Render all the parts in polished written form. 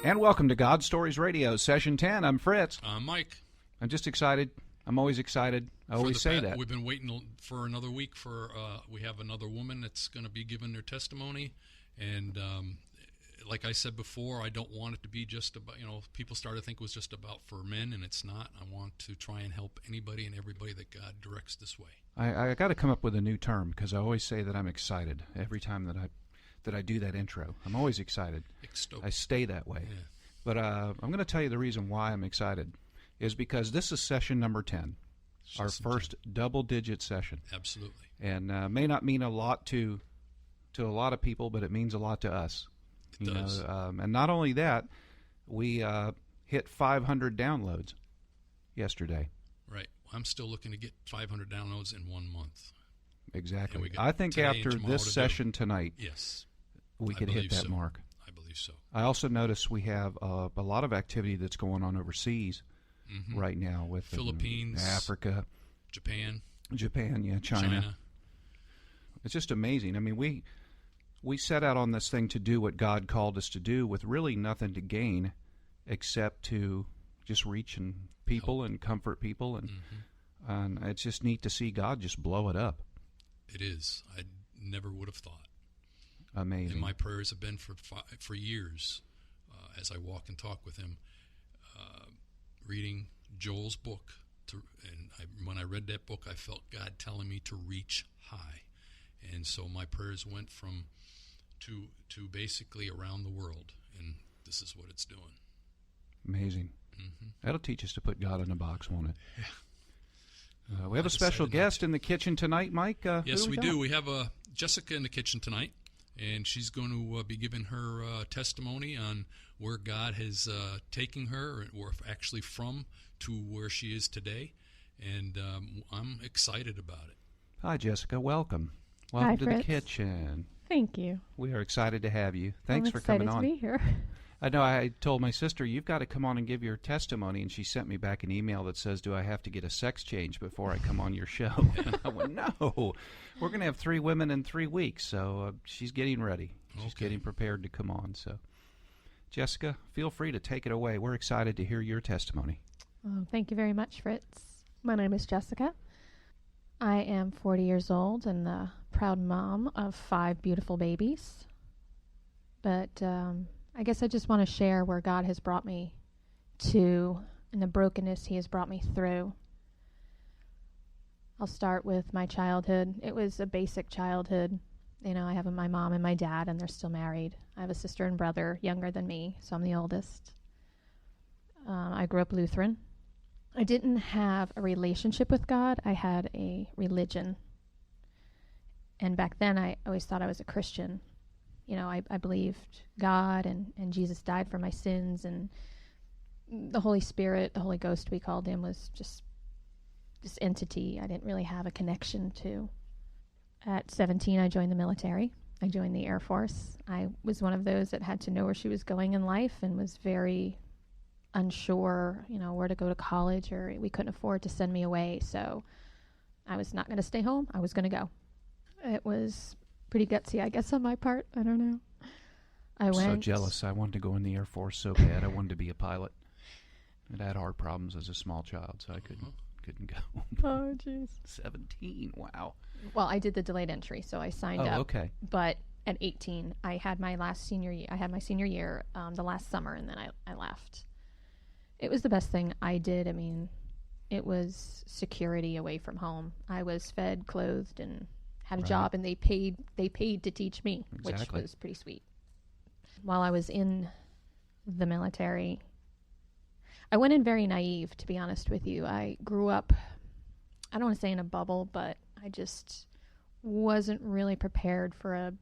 And welcome to God Stories Radio, Session 10. I'm Fritz. I'm Mike. I'm just excited. I'm always excited. I always say that. We've been waiting for another week for, we have another woman that's going to be giving their testimony. And like I said before, I don't want it to be just about, people start to think it was just about for men, and it's not. I want to try and help anybody and everybody that God directs this way. I got to come up with a new term, because I always say that I'm excited every time that I do that intro. I'm always excited. I stay that way. Yeah. But I'm going to tell you the reason why I'm excited is because this is session number 10, our first double-digit session. Absolutely. And may not mean a lot to a lot of people, but it means a lot to us. It does. And not only that, we hit 500 downloads yesterday. Right. I'm still looking to get 500 downloads in 1 month. Exactly. I think after this session tonight, yes, we could hit that mark. I believe so. I also notice we have a lot of activity that's going on overseas right now with Philippines, Africa, Japan, yeah, China. It's just amazing. I mean, we set out on this thing to do what God called us to do with really nothing to gain except to just reach people and comfort people, and it's just neat to see God just blow it up. It is. I never would have thought. Amazing. And my prayers have been for years as I walk and talk with him, reading Joel's book. When I read that book, I felt God telling me to reach high. And so my prayers went to basically around the world, and this is what it's doing. Amazing. That'll teach us to put God in a box, won't it? Yeah. We have a special guest in the kitchen tonight, Mike. Yes, we do. We have Jessica in the kitchen tonight, and she's going to be giving her testimony on where God has taken her, or actually from to where she is today, and I'm excited about it. Hi, Jessica. Welcome. Welcome Hi, to Fritz. the kitchen. Thank you. We are excited to have you. Thanks for coming on. I'm excited to be here. I know I told my sister, you've got to come on and give your testimony, and she sent me back an email that says, do I have to get a sex change before I come on your show? And I went, no. We're going to have 3 women in 3 weeks, so she's getting ready. She's getting prepared to come on. So, Jessica, feel free to take it away. We're excited to hear your testimony. Oh, thank you very much, Fritz. My name is Jessica. I am 40 years old and the proud mom of 5 beautiful babies. But I guess I just want to share where God has brought me to and the brokenness he has brought me through. I'll start with my childhood. It was a basic childhood. I have my mom and my dad, and they're still married. I have a sister and brother younger than me, so I'm the oldest. I grew up Lutheran. I didn't have a relationship with God. I had a religion. And back then, I always thought I was a Christian. I believed God and Jesus died for my sins, and the Holy Spirit, the Holy Ghost we called him, was just this entity I didn't really have a connection to. At 17, I joined the military. I joined the Air Force. I was one of those that had to know where she was going in life and was very unsure, where to go to college, or we couldn't afford to send me away. So I was not going to stay home. I was going to go. It was pretty gutsy, I guess, on my part. I don't know. I went. So jealous. I wanted to go in the Air Force so bad. I wanted to be a pilot. And I had heart problems as a small child, so I couldn't go. Oh, jeez. 17. Wow. Well, I did the delayed entry, so I signed up. Oh, okay. But at 18, I had my senior year the last summer, and then I left. It was the best thing I did. I mean, it was security away from home. I was fed, clothed, and had a job, and they paid to teach me, which was pretty sweet. While I was in the military, I went in very naive, to be honest with you. I grew up, I don't want to say in a bubble, but I just wasn't really prepared for a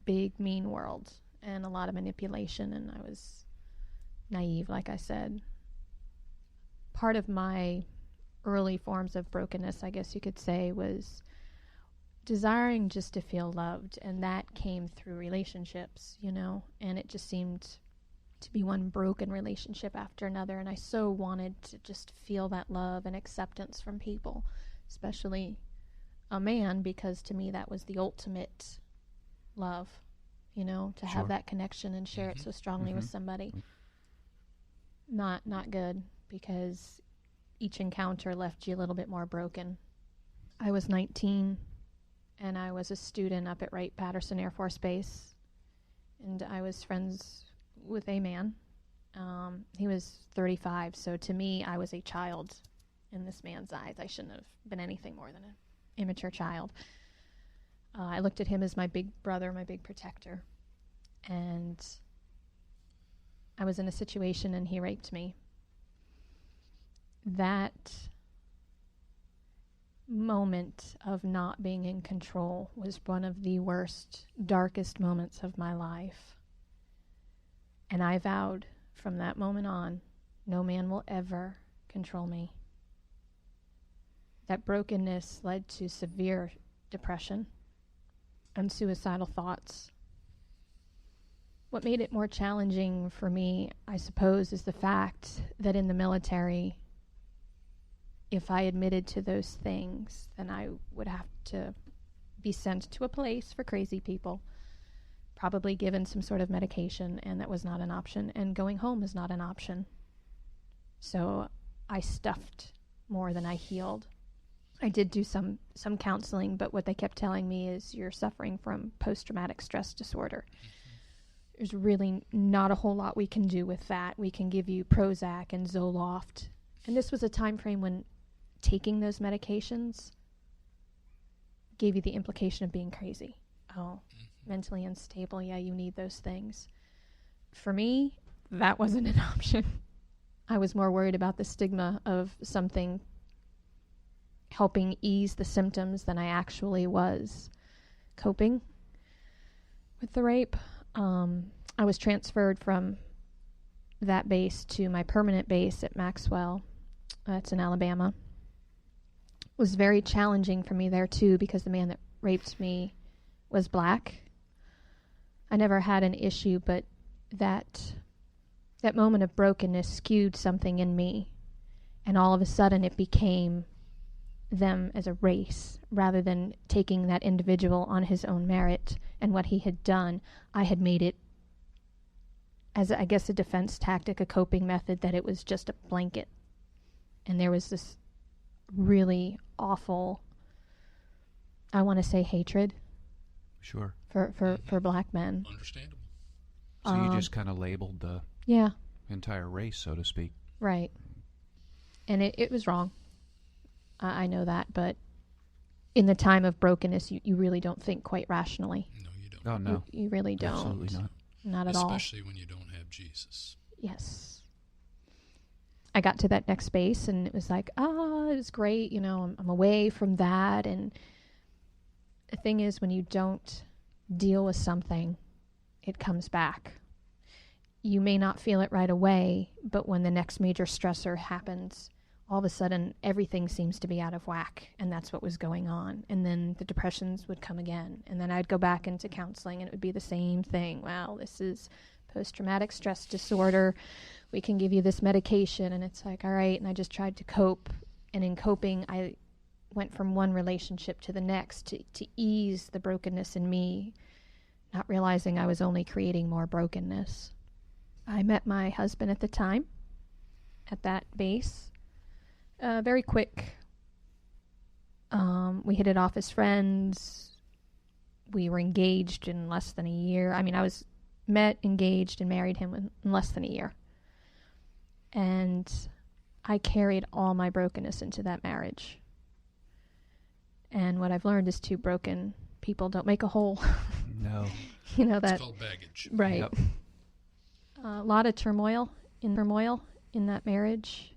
big, mean world and a lot of manipulation, and I was naive, like I said. Part of my early forms of brokenness, I guess you could say, was desiring just to feel loved, and that came through relationships, and it just seemed to be one broken relationship after another, and I so wanted to just feel that love and acceptance from people, especially a man, because to me that was the ultimate love. to have that connection and share it so strongly with somebody. Not good, because each encounter left you a little bit more broken. I was 19, and I was a student up at Wright-Patterson Air Force Base, and I was friends with a man. He was 35, so to me, I was a child in this man's eyes. I shouldn't have been anything more than an immature child. I looked at him as my big brother, my big protector, and I was in a situation and he raped me. That moment of not being in control was one of the worst, darkest moments of my life. And I vowed from that moment on, no man will ever control me. That brokenness led to severe depression and suicidal thoughts. What made it more challenging for me, I suppose, is the fact that in the military, if I admitted to those things, then I would have to be sent to a place for crazy people, probably given some sort of medication, and that was not an option, and going home is not an option. So I stuffed more than I healed. I did do some counseling, but what they kept telling me is you're suffering from post-traumatic stress disorder. There's really not a whole lot we can do with that. We can give you Prozac and Zoloft. And this was a time frame when taking those medications gave you the implication of being crazy. Oh, mentally unstable. Yeah, you need those things. For me, that wasn't an option. I was more worried about the stigma of something helping ease the symptoms than I actually was coping with the rape. I was transferred from that base to my permanent base at Maxwell. It's in Alabama. It was very challenging for me there, too, because the man that raped me was black. I never had an issue, but that moment of brokenness skewed something in me. And all of a sudden it became them as a race, rather than taking that individual on his own merit and what he had done. I had made it as, I guess, a defense tactic, a coping method, that it was just a blanket. And there was this really awful, I want to say, hatred. Sure. For black men. Understandable. So you just kind of labeled the entire race, so to speak. Right. And it was wrong. I know that, but in the time of brokenness, you really don't think quite rationally. No, you don't. Oh, no. You really don't. Absolutely not. Not at all. Especially when you don't have Jesus. Yes. I got to that next space, and it was like, it was great. I'm away from that. And the thing is, when you don't deal with something, it comes back. You may not feel it right away, but when the next major stressor happens, all of a sudden, everything seems to be out of whack, and that's what was going on. And then the depressions would come again, and then I'd go back into counseling, and it would be the same thing. Well, this is post-traumatic stress disorder. We can give you this medication, and it's like, all right, and I just tried to cope. And in coping, I went from one relationship to the next to ease the brokenness in me, not realizing I was only creating more brokenness. I met my husband at the time at that base. Very quick. We hit it off as friends. We were engaged in less than a year. I mean, I was met, engaged, and married him in less than a year. And I carried all my brokenness into that marriage. And what I've learned is two broken people don't make a whole. No. It's called baggage. Right. Yep. A lot of turmoil in that marriage.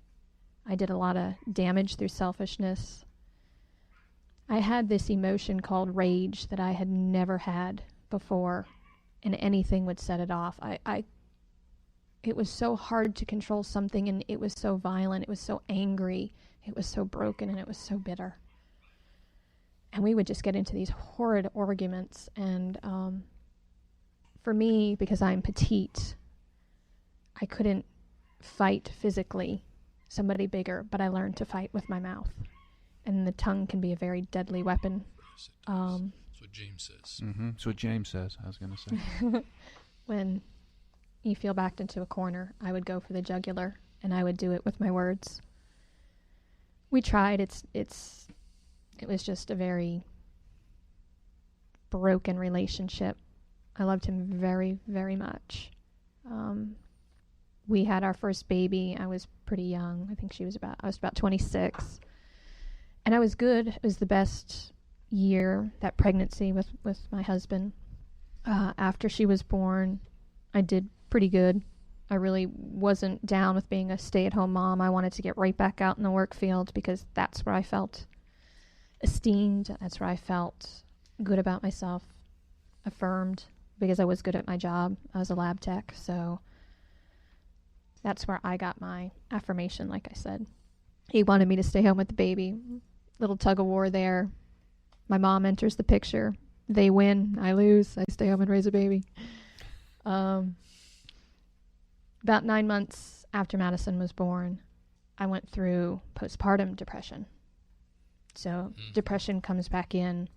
I did a lot of damage through selfishness. I had this emotion called rage that I had never had before, and anything would set it off. It was so hard to control something, and it was so violent, it was so angry, it was so broken, and it was so bitter. And we would just get into these horrid arguments, and for me, because I'm petite, I couldn't fight physically somebody bigger, but I learned to fight with my mouth. And the tongue can be a very deadly weapon. Yes, it does. That's what James says. Mm-hmm. That's what James says, I was going to say. When you feel backed into a corner, I would go for the jugular, and I would do it with my words. We tried. It was just a very broken relationship. I loved him very, very much. We had our first baby. I was pretty young. I think I was about 26. And I was good. It was the best year, that pregnancy with my husband. After she was born, I did pretty good. I really wasn't down with being a stay-at-home mom. I wanted to get right back out in the work field because that's where I felt esteemed. That's where I felt good about myself, affirmed, because I was good at my job. I was a lab tech, so that's where I got my affirmation, like I said. He wanted me to stay home with the baby. Little tug of war there. My mom enters the picture. They win. I lose. I stay home and raise a baby. About 9 months after Madison was born, I went through postpartum depression. So depression comes back in.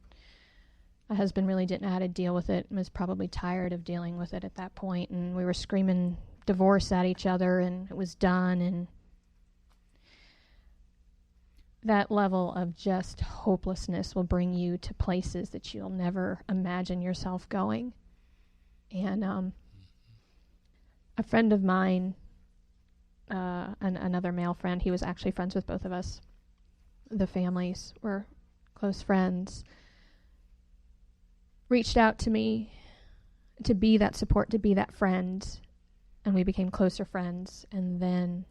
My husband really didn't know how to deal with it and was probably tired of dealing with it at that point. And we were screaming divorce at each other, and it was done. And that level of just hopelessness will bring you to places that you'll never imagine yourself going. And a friend of mine, another male friend, he was actually friends with both of us. The families were close friends. Reached out to me to be that support, to be that friend, and we became closer friends. And then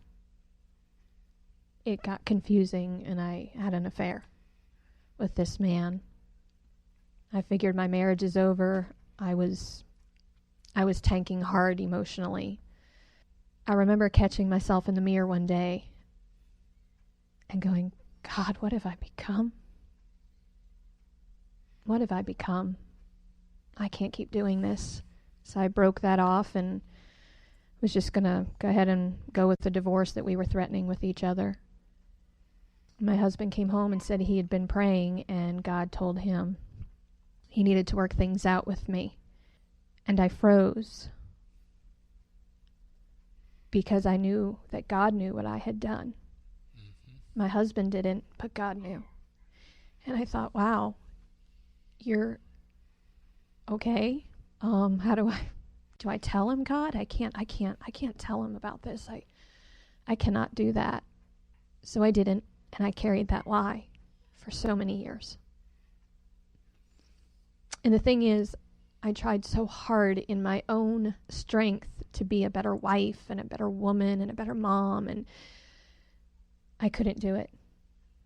it got confusing, and I had an affair with this man. I figured my marriage is over. I was tanking hard emotionally. I remember catching myself in the mirror one day and going, God, what have I become? What have I become? I can't keep doing this. So I broke that off and was just going to go ahead and go with the divorce that we were threatening with each other. My husband came home and said he had been praying, and God told him he needed to work things out with me. And I froze because I knew that God knew what I had done. Mm-hmm. My husband didn't, but God knew. And I thought, wow, you're okay. How do I tell him, God? I can't tell him about this. I cannot do that. So I didn't, and I carried that lie for so many years. And the thing is, I tried so hard in my own strength to be a better wife and a better woman and a better mom, and I couldn't do it.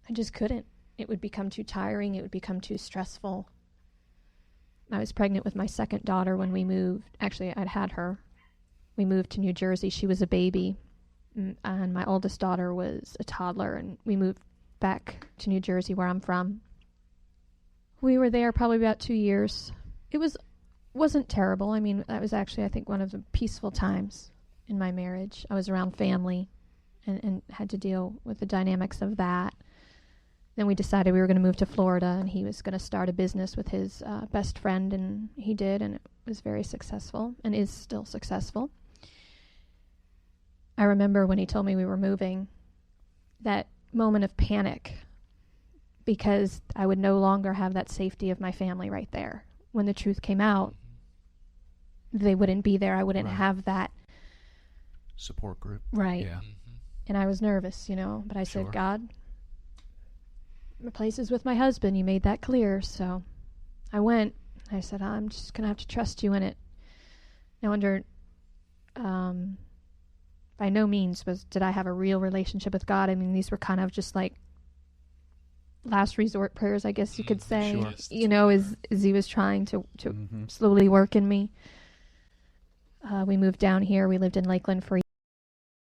I just couldn't. It would become too tiring. It would become too stressful. I was pregnant with my second daughter when we moved. Actually, I'd had her. We moved to New Jersey. She was a baby, and my oldest daughter was a toddler, and we moved back to New Jersey, where I'm from. We were there probably about 2 years. It wasn't terrible. I mean, that was actually, I think, one of the peaceful times in my marriage. I was around family and had to deal with the dynamics of that. Then we decided we were going to move to Florida, and he was going to start a business with his best friend, and he did, and it was very successful and is still successful. I remember when he told me we were moving, that moment of panic, because I would no longer have that safety of my family right there. When the truth came out, they wouldn't be there. I wouldn't have that support group. Right. Yeah. Mm-hmm. And I was nervous, but I said, God, my place is with my husband. You made that clear. So I went. I said, I'm just going to have to trust you in it. Now, by no means did I have a real relationship with God. I mean, these were kind of just like last resort prayers, I guess you could say, Sure. as he was trying to slowly work in me. We moved down here. We lived in Lakeland for